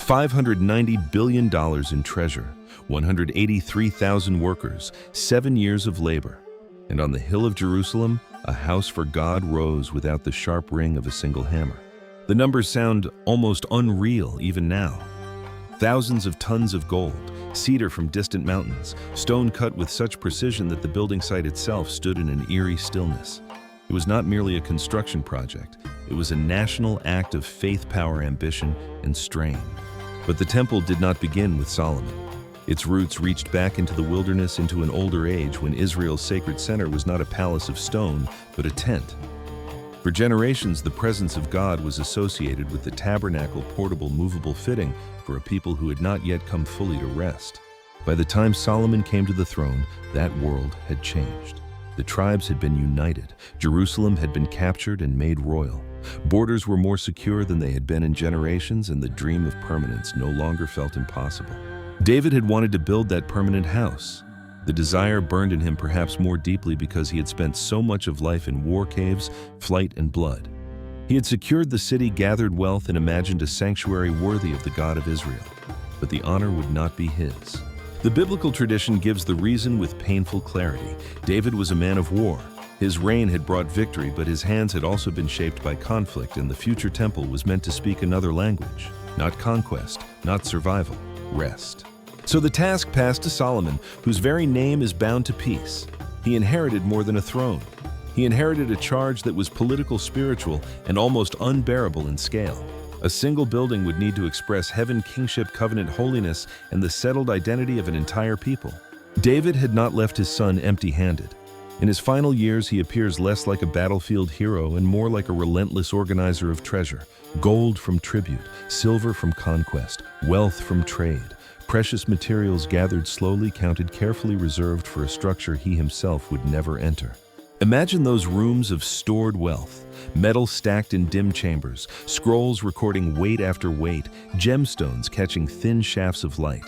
$590 billion in treasure, 183,000 workers, 7 years of labor. And on the hill of Jerusalem, a house for God rose without the sharp ring of a single hammer. The numbers sound almost unreal even now. Thousands of tons of gold, cedar from distant mountains, stone cut with such precision that the building site itself stood in an eerie stillness. It was not merely a construction project, it was a national act of faith, power, ambition, and strain. But the temple did not begin with Solomon. Its roots reached back into the wilderness, into an older age when Israel's sacred center was not a palace of stone, but a tent. For generations, the presence of God was associated with the tabernacle, portable, movable fitting for a people who had not yet come fully to rest. By the time Solomon came to the throne, that world had changed. The tribes had been united. Jerusalem had been captured and made royal. Borders were more secure than they had been in generations, and the dream of permanence no longer felt impossible. David had wanted to build that permanent house. The desire burned in him perhaps more deeply because he had spent so much of life in war caves, flight, and blood. He had secured the city, gathered wealth, and imagined a sanctuary worthy of the God of Israel. But the honor would not be his. The biblical tradition gives the reason with painful clarity. David was a man of war. His reign had brought victory, but his hands had also been shaped by conflict, and the future temple was meant to speak another language. Not conquest, not survival, rest. So the task passed to Solomon, whose very name is bound to peace. He inherited more than a throne. He inherited a charge that was political, spiritual, and almost unbearable in scale. A single building would need to express heaven, kingship, covenant, holiness, and the settled identity of an entire people. David had not left his son empty-handed. In his final years, he appears less like a battlefield hero and more like a relentless organizer of treasure. Gold from tribute, silver from conquest, wealth from trade. Precious materials gathered slowly, counted carefully, reserved for a structure he himself would never enter. Imagine those rooms of stored wealth, metal stacked in dim chambers, scrolls recording weight after weight, gemstones catching thin shafts of light.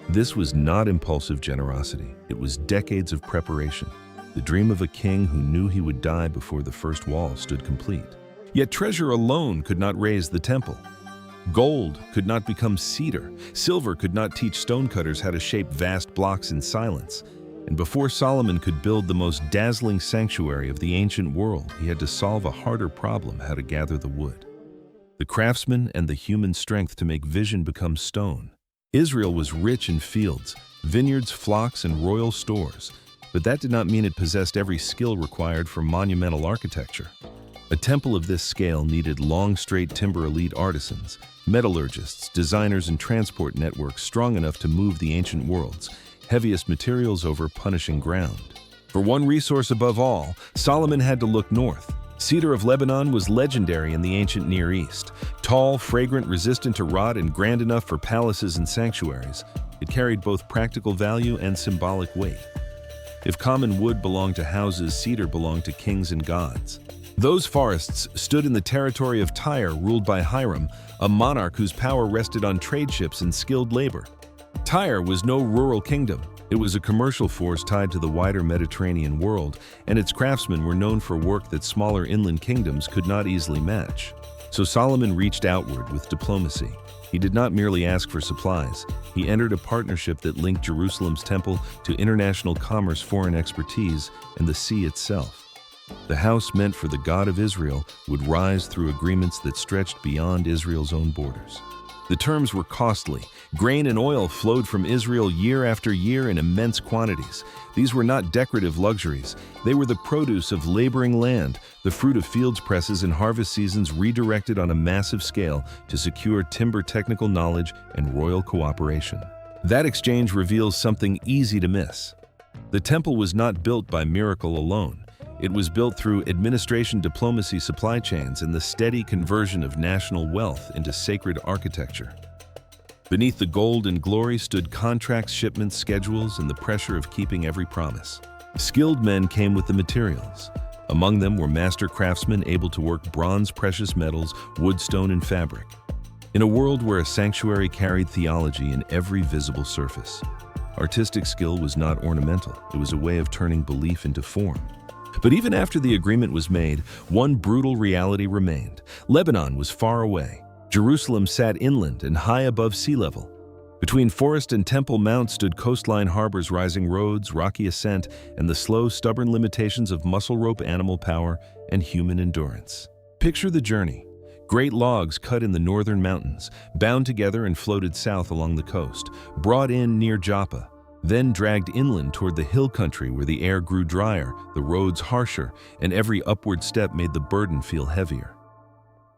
This was not impulsive generosity. It was decades of preparation. The dream of a king who knew he would die before the first wall stood complete. Yet treasure alone could not raise the temple. Gold could not become cedar. Silver could not teach stonecutters how to shape vast blocks in silence. And before Solomon could build the most dazzling sanctuary of the ancient world, he had to solve a harder problem: how to gather the wood. The craftsman and the human strength to make vision become stone. Israel was rich in fields, vineyards, flocks, and royal stores, but that did not mean it possessed every skill required for monumental architecture. A temple of this scale needed long, straight timber elite artisans, metallurgists, designers, and transport networks strong enough to move the ancient world's heaviest materials over punishing ground. For one resource above all, Solomon had to look north. Cedar of Lebanon was legendary in the ancient Near East. Tall, fragrant, resistant to rot, and grand enough for palaces and sanctuaries, it carried both practical value and symbolic weight. If common wood belonged to houses, cedar belonged to kings and gods. Those forests stood in the territory of Tyre, ruled by Hiram, a monarch whose power rested on trade ships and skilled labor. Tyre was no rural kingdom. It was a commercial force tied to the wider Mediterranean world, and its craftsmen were known for work that smaller inland kingdoms could not easily match. So Solomon reached outward with diplomacy. He did not merely ask for supplies. He entered a partnership that linked Jerusalem's temple to international commerce, foreign expertise, and the sea itself. The house meant for the God of Israel would rise through agreements that stretched beyond Israel's own borders. The terms were costly. Grain and oil flowed from Israel year after year in immense quantities. These were not decorative luxuries. They were the produce of laboring land, the fruit of fields presses and harvest seasons redirected on a massive scale to secure timber technical knowledge and royal cooperation. That exchange reveals something easy to miss. The temple was not built by miracle alone. It was built through administration, diplomacy, supply chains, and the steady conversion of national wealth into sacred architecture. Beneath the gold and glory stood contracts, shipments, schedules, and the pressure of keeping every promise. Skilled men came with the materials. Among them were master craftsmen able to work bronze, precious metals, wood, stone, and fabric. In a world where a sanctuary carried theology in every visible surface, artistic skill was not ornamental. It was a way of turning belief into form. But even after the agreement was made, one brutal reality remained. Lebanon was far away. Jerusalem sat inland and high above sea level. Between Forest and Temple Mount stood coastline harbors, rising roads, rocky ascent, and the slow, stubborn limitations of muscle rope animal power and human endurance. Picture the journey. Great logs cut in the northern mountains, bound together and floated south along the coast, brought in near Joppa, then dragged inland toward the hill country where the air grew drier, the roads harsher, and every upward step made the burden feel heavier.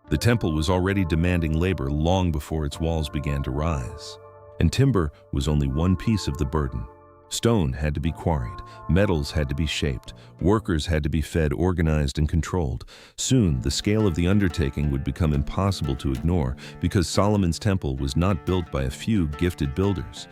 The temple was already demanding labor long before its walls began to rise. And timber was only one piece of the burden. Stone had to be quarried, metals had to be shaped, workers had to be fed, organized, and controlled. Soon, the scale of the undertaking would become impossible to ignore because Solomon's temple was not built by a few gifted builders.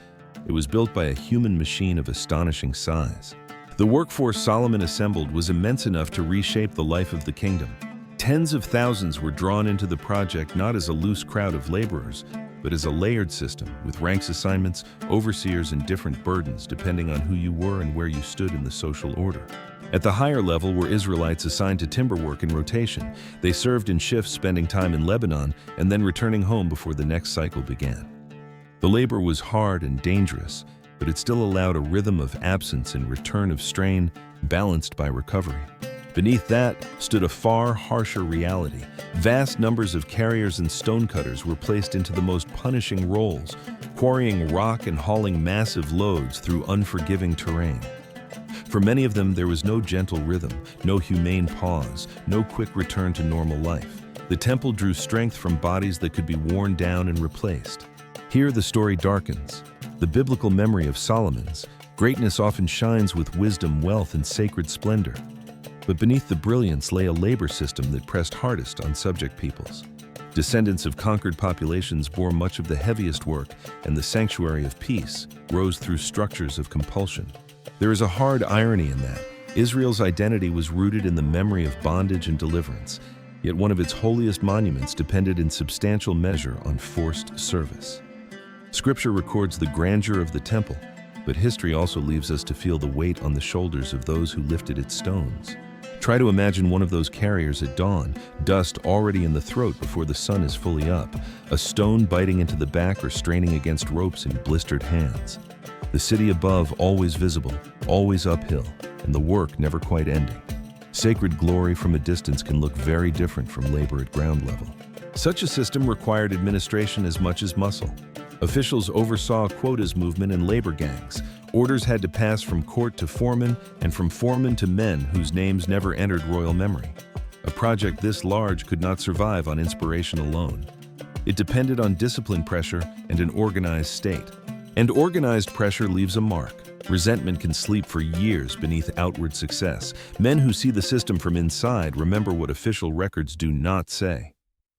It was built by a human machine of astonishing size. The workforce Solomon assembled was immense enough to reshape the life of the kingdom. Tens of thousands were drawn into the project not as a loose crowd of laborers, but as a layered system with ranks, assignments, overseers, and different burdens depending on who you were and where you stood in the social order. At the higher level were Israelites assigned to timber work in rotation. They served in shifts, spending time in Lebanon and then returning home before the next cycle began. The labor was hard and dangerous, but it still allowed a rhythm of absence and return of strain, balanced by recovery. Beneath that stood a far harsher reality. Vast numbers of carriers and stonecutters were placed into the most punishing roles, quarrying rock and hauling massive loads through unforgiving terrain. For many of them, there was no gentle rhythm, no humane pause, no quick return to normal life. The temple drew strength from bodies that could be worn down and replaced. Here the story darkens. The biblical memory of Solomon's greatness often shines with wisdom, wealth, and sacred splendor. But beneath the brilliance lay a labor system that pressed hardest on subject peoples. Descendants of conquered populations bore much of the heaviest work, and the sanctuary of peace rose through structures of compulsion. There is a hard irony in that. Israel's identity was rooted in the memory of bondage and deliverance, yet one of its holiest monuments depended in substantial measure on forced service. Scripture records the grandeur of the temple, but history also leaves us to feel the weight on the shoulders of those who lifted its stones. Try to imagine one of those carriers at dawn, dust already in the throat before the sun is fully up, a stone biting into the back or straining against ropes in blistered hands. The city above always visible, always uphill, and the work never quite ending. Sacred glory from a distance can look very different from labor at ground level. Such a system required administration as much as muscle. Officials oversaw quotas movement and labor gangs. Orders had to pass from court to foreman and from foreman to men whose names never entered royal memory. A project this large could not survive on inspiration alone. It depended on discipline pressure and an organized state. And organized pressure leaves a mark. Resentment can sleep for years beneath outward success. Men who see the system from inside remember what official records do not say.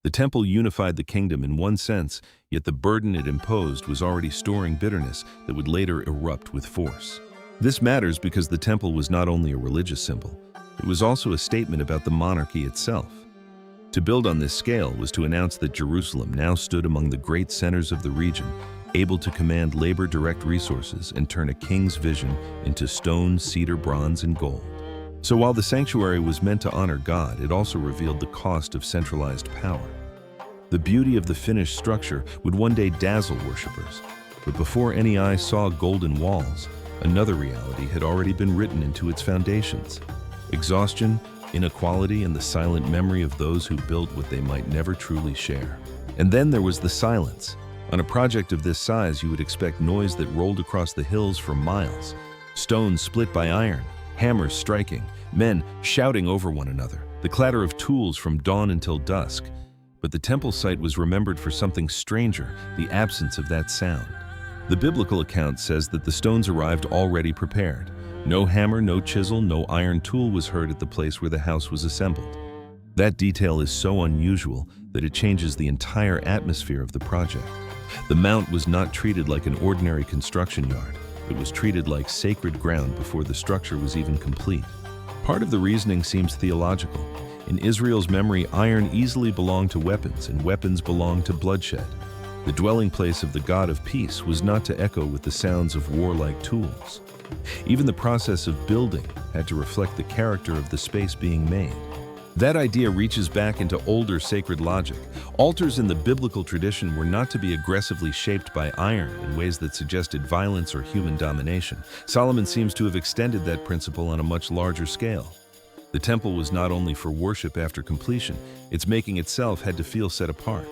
The temple unified the kingdom in one sense, yet the burden it imposed was already storing bitterness that would later erupt with force. This matters because the temple was not only a religious symbol, it was also a statement about the monarchy itself. To build on this scale was to announce that Jerusalem now stood among the great centers of the region, able to command labor direct resources and turn a king's vision into stone, cedar, bronze, and gold. So while the sanctuary was meant to honor God, it also revealed the cost of centralized power. The beauty of the finished structure would one day dazzle worshippers, but before any eye saw golden walls, another reality had already been written into its foundations. Exhaustion, inequality, and the silent memory of those who built what they might never truly share. And then there was the silence. On a project of this size, you would expect noise that rolled across the hills for miles, stones split by iron, hammers striking, men shouting over one another, the clatter of tools from dawn until dusk. But the temple site was remembered for something stranger, the absence of that sound. The biblical account says that the stones arrived already prepared. No hammer, no chisel, no iron tool was heard at the place where the house was assembled. That detail is so unusual that it changes the entire atmosphere of the project. The mount was not treated like an ordinary construction yard. It was treated like sacred ground before the structure was even complete. Part of the reasoning seems theological. In Israel's memory, iron easily belonged to weapons, and weapons belonged to bloodshed. The dwelling place of the God of peace was not to echo with the sounds of warlike tools. Even the process of building had to reflect the character of the space being made. That idea reaches back into older sacred logic. Altars in the biblical tradition were not to be aggressively shaped by iron in ways that suggested violence or human domination. Solomon seems to have extended that principle on a much larger scale. The temple was not only for worship after completion, its making itself had to feel set apart.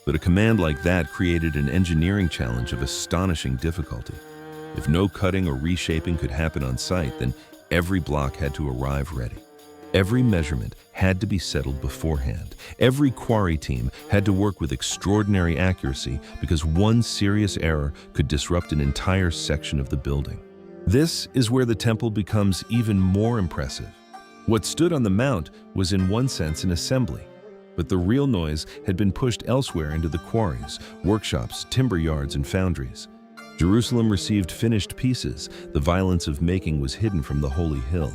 But a command like that created an engineering challenge of astonishing difficulty. If no cutting or reshaping could happen on site, then every block had to arrive ready. Every measurement had to be settled beforehand. Every quarry team had to work with extraordinary accuracy because one serious error could disrupt an entire section of the building. This is where the temple becomes even more impressive. What stood on the mount was in one sense an assembly, but the real noise had been pushed elsewhere into the quarries, workshops, timber yards, and foundries. Jerusalem received finished pieces. The violence of making was hidden from the holy hill.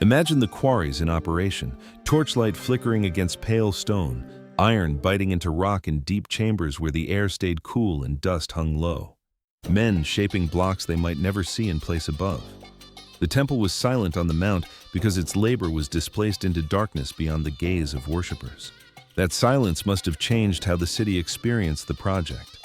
Imagine the quarries in operation, torchlight flickering against pale stone, iron biting into rock in deep chambers where the air stayed cool and dust hung low. Men shaping blocks they might never see in place above. The temple was silent on the mount because its labor was displaced into darkness beyond the gaze of worshippers. That silence must have changed how the city experienced the project.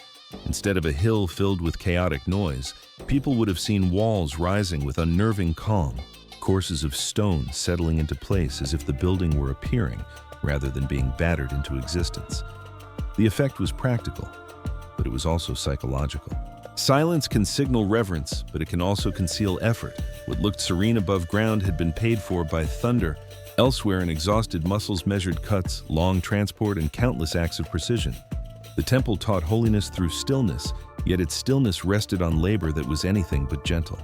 Instead of a hill filled with chaotic noise, people would have seen walls rising with unnerving calm, courses of stone settling into place as if the building were appearing rather than being battered into existence. The effect was practical, but it was also psychological. Silence can signal reverence, but it can also conceal effort. What looked serene above ground had been paid for by thunder. Elsewhere, in exhausted muscles measured cuts, long transport, and countless acts of precision. The temple taught holiness through stillness, yet its stillness rested on labor that was anything but gentle.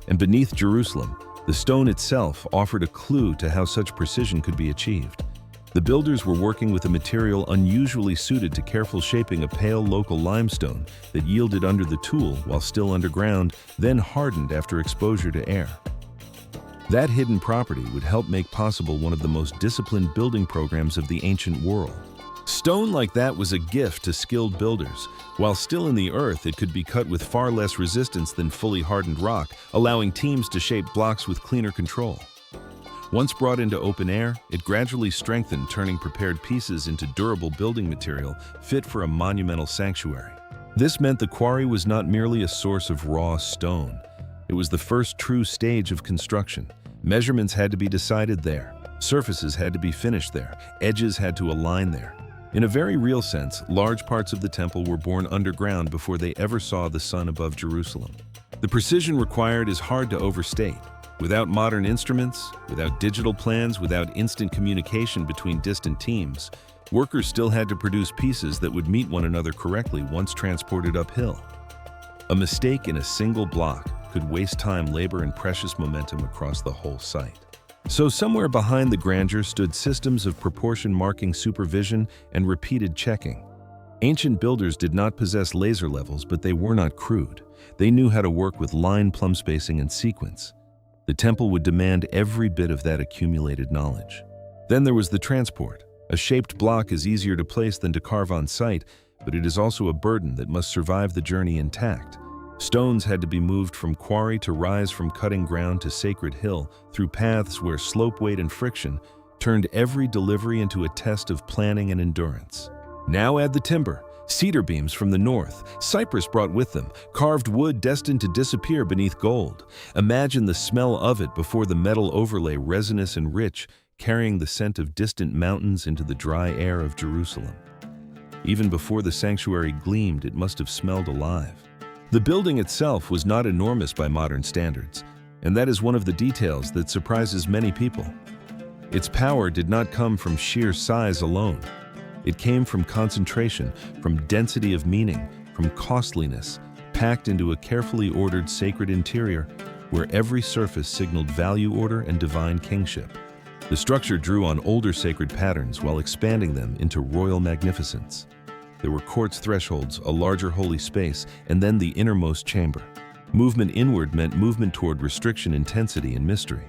And beneath Jerusalem, the stone itself offered a clue to how such precision could be achieved. The builders were working with a material unusually suited to careful shaping, a pale local limestone that yielded under the tool while still underground, then hardened after exposure to air. That hidden property would help make possible one of the most disciplined building programs of the ancient world. Stone like that was a gift to skilled builders. While still in the earth, it could be cut with far less resistance than fully hardened rock, allowing teams to shape blocks with cleaner control. Once brought into open air, it gradually strengthened, turning prepared pieces into durable building material fit for a monumental sanctuary. This meant the quarry was not merely a source of raw stone. It was the first true stage of construction. Measurements had to be decided there. Surfaces had to be finished there. Edges had to align there. In a very real sense, large parts of the temple were born underground before they ever saw the sun above Jerusalem. The precision required is hard to overstate. Without modern instruments, without digital plans, without instant communication between distant teams, workers still had to produce pieces that would meet one another correctly once transported uphill. A mistake in a single block could waste time, labor, and precious momentum across the whole site. So somewhere behind the grandeur stood systems of proportion marking, supervision, and repeated checking. Ancient builders did not possess laser levels, but they were not crude. They knew how to work with line, plumb spacing, and sequence. The temple would demand every bit of that accumulated knowledge. Then there was the transport. A shaped block is easier to place than to carve on site, but it is also a burden that must survive the journey intact. Stones had to be moved from quarry to rise, from cutting ground to sacred hill, through paths where slope, weight, and friction turned every delivery into a test of planning and endurance. Now add the timber. Cedar beams from the north, cypress brought with them, carved wood destined to disappear beneath gold. Imagine the smell of it before the metal overlay, resinous and rich, carrying the scent of distant mountains into the dry air of Jerusalem. Even before the sanctuary gleamed, it must have smelled alive. The building itself was not enormous by modern standards, and that is one of the details that surprises many people. Its power did not come from sheer size alone. It came from concentration, from density of meaning, from costliness, packed into a carefully ordered sacred interior where every surface signaled value, order, and divine kingship. The structure drew on older sacred patterns while expanding them into royal magnificence. There were courts, thresholds, a larger holy space, and then the innermost chamber. Movement inward meant movement toward restriction, intensity, and mystery.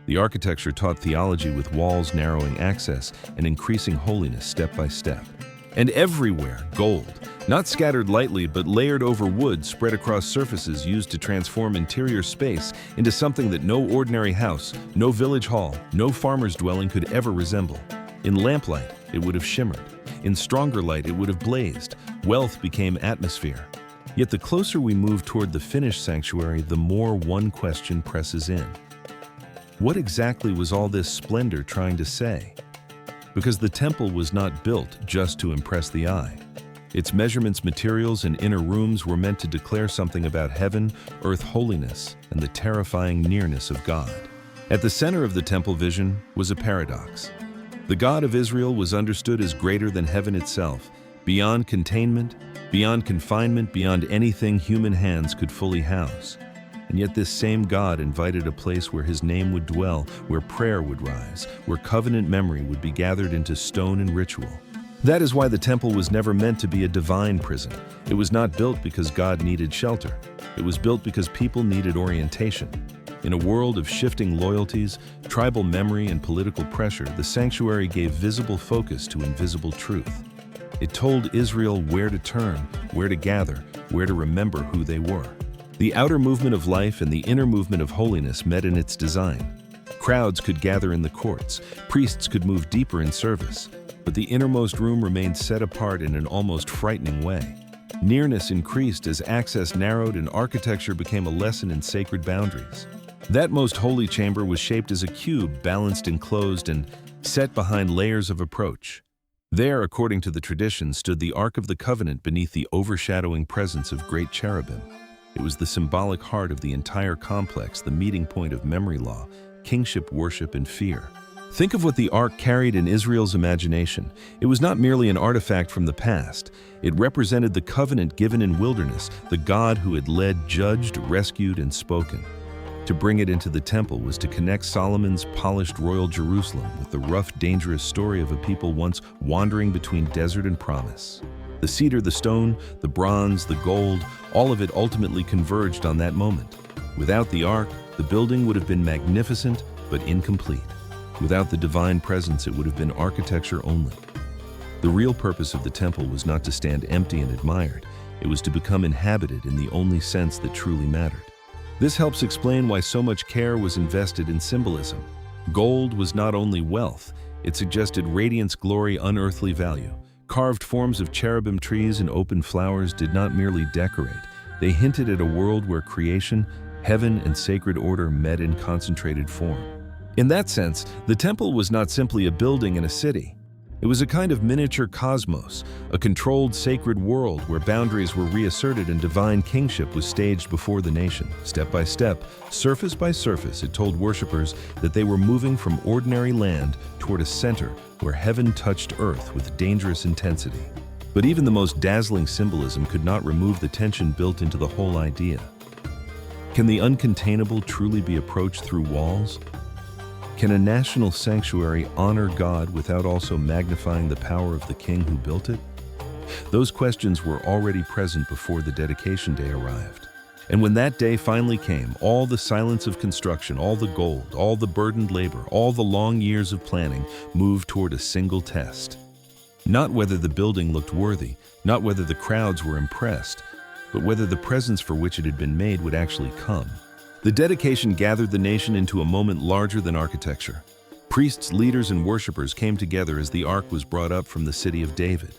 The architecture taught theology with walls narrowing access and increasing holiness step by step. And everywhere, gold, not scattered lightly but layered over wood spread across surfaces used to transform interior space into something that no ordinary house, no village hall, no farmer's dwelling could ever resemble. In lamplight, it would have shimmered. In stronger light, it would have blazed. Wealth became atmosphere. Yet the closer we move toward the finished sanctuary, the more one question presses in. What exactly was all this splendor trying to say? Because the temple was not built just to impress the eye. Its measurements, materials, and inner rooms were meant to declare something about heaven, earth holiness, and the terrifying nearness of God. At the center of the temple vision was a paradox. The God of Israel was understood as greater than heaven itself, beyond containment, beyond confinement, beyond anything human hands could fully house. And yet this same God invited a place where his name would dwell, where prayer would rise, where covenant memory would be gathered into stone and ritual. That is why the temple was never meant to be a divine prison. It was not built because God needed shelter. It was built because people needed orientation. In a world of shifting loyalties, tribal memory, and political pressure, the sanctuary gave visible focus to invisible truth. It told Israel where to turn, where to gather, where to remember who they were. The outer movement of life and the inner movement of holiness met in its design. Crowds could gather in the courts, priests could move deeper in service, but the innermost room remained set apart in an almost frightening way. Nearness increased as access narrowed and architecture became a lesson in sacred boundaries. That most holy chamber was shaped as a cube, balanced and closed and set behind layers of approach. There, according to the tradition, stood the Ark of the Covenant beneath the overshadowing presence of great cherubim. It was the symbolic heart of the entire complex, the meeting point of memory law, kingship worship, and fear. Think of what the Ark carried in Israel's imagination. It was not merely an artifact from the past. It represented the covenant given in wilderness, the God who had led, judged, rescued, and spoken. To bring it into the temple was to connect Solomon's polished royal Jerusalem with the rough, dangerous story of a people once wandering between desert and promise. The cedar, the stone, the bronze, the gold, all of it ultimately converged on that moment. Without the Ark, the building would have been magnificent but incomplete. Without the divine presence, it would have been architecture only. The real purpose of the temple was not to stand empty and admired. It was to become inhabited in the only sense that truly mattered. This helps explain why so much care was invested in symbolism. Gold was not only wealth, it suggested radiance, glory, unearthly value. Carved forms of cherubim trees and open flowers did not merely decorate. They hinted at a world where creation, heaven, and sacred order met in concentrated form. In that sense, the temple was not simply a building in a city. It was a kind of miniature cosmos, a controlled sacred world where boundaries were reasserted and divine kingship was staged before the nation. Step by step, surface by surface, it told worshippers that they were moving from ordinary land toward a center where heaven touched earth with dangerous intensity. But even the most dazzling symbolism could not remove the tension built into the whole idea. Can the uncontainable truly be approached through walls? Can a national sanctuary honor God without also magnifying the power of the king who built it? Those questions were already present before the dedication day arrived. And when that day finally came, all the silence of construction, all the gold, all the burdened labor, all the long years of planning moved toward a single test. Not whether the building looked worthy, not whether the crowds were impressed, but whether the presence for which it had been made would actually come. The dedication gathered the nation into a moment larger than architecture. Priests, leaders, and worshippers came together as the ark was brought up from the city of David.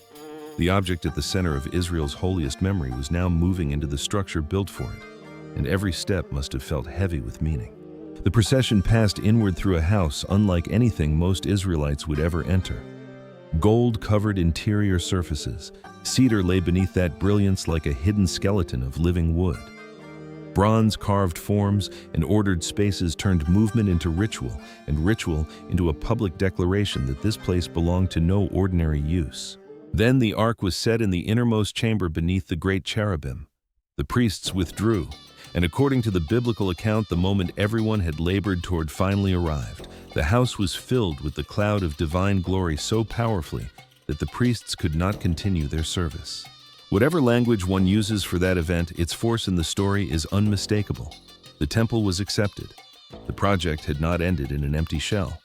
The object at the center of Israel's holiest memory was now moving into the structure built for it, and every step must have felt heavy with meaning. The procession passed inward through a house unlike anything most Israelites would ever enter. Gold covered interior surfaces. Cedar lay beneath that brilliance like a hidden skeleton of living wood. Bronze carved forms and ordered spaces turned movement into ritual, and ritual into a public declaration that this place belonged to no ordinary use. Then the ark was set in the innermost chamber beneath the great cherubim. The priests withdrew, and according to the biblical account, the moment everyone had labored toward finally arrived. The house was filled with the cloud of divine glory so powerfully that the priests could not continue their service. Whatever language one uses for that event, its force in the story is unmistakable. The temple was accepted. The project had not ended in an empty shell.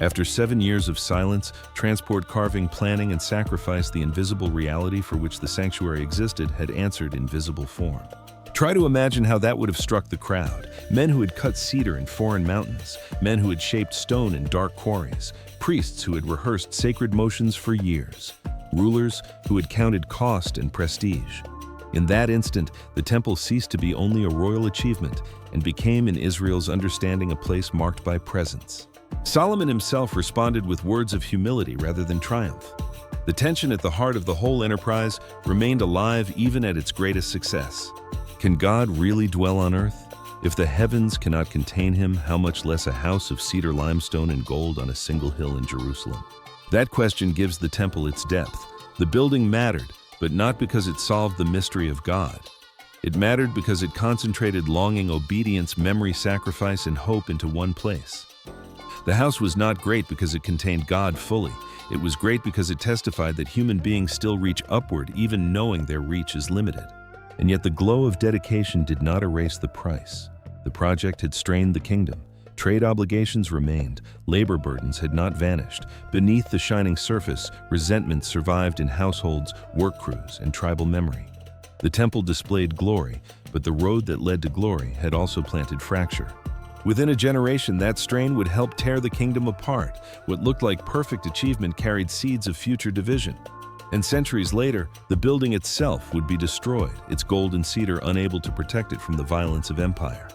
After 7 years of silence, transport, carving, planning, and sacrifice, the invisible reality for which the sanctuary existed had answered in visible form. Try to imagine how that would have struck the crowd. Men who had cut cedar in foreign mountains, men who had shaped stone in dark quarries, priests who had rehearsed sacred motions for years, rulers who had counted cost and prestige. In that instant, the temple ceased to be only a royal achievement and became in Israel's understanding a place marked by presence. Solomon himself responded with words of humility rather than triumph. The tension at the heart of the whole enterprise remained alive even at its greatest success. Can God really dwell on earth? If the heavens cannot contain him, how much less a house of cedar limestone and gold on a single hill in Jerusalem? That question gives the temple its depth. The building mattered, but not because it solved the mystery of God. It mattered because it concentrated longing, obedience, memory, sacrifice, and hope into one place. The house was not great because it contained God fully. It was great because it testified that human beings still reach upward even knowing their reach is limited. And yet the glow of dedication did not erase the price. The project had strained the kingdom. Trade obligations remained. Labor burdens had not vanished. Beneath the shining surface, resentment survived in households, work crews, and tribal memory. The temple displayed glory, but the road that led to glory had also planted fracture. Within a generation, that strain would help tear the kingdom apart. What looked like perfect achievement carried seeds of future division. And centuries later, the building itself would be destroyed, its gold and cedar unable to protect it from the violence of empire.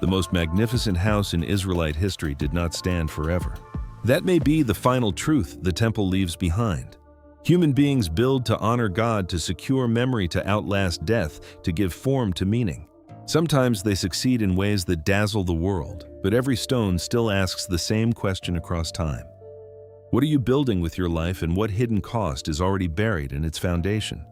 The most magnificent house in Israelite history did not stand forever. That may be the final truth the temple leaves behind. Human beings build to honor God, to secure memory, to outlast death, to give form to meaning. Sometimes they succeed in ways that dazzle the world, but every stone still asks the same question across time. What are you building with your life, and what hidden cost is already buried in its foundation?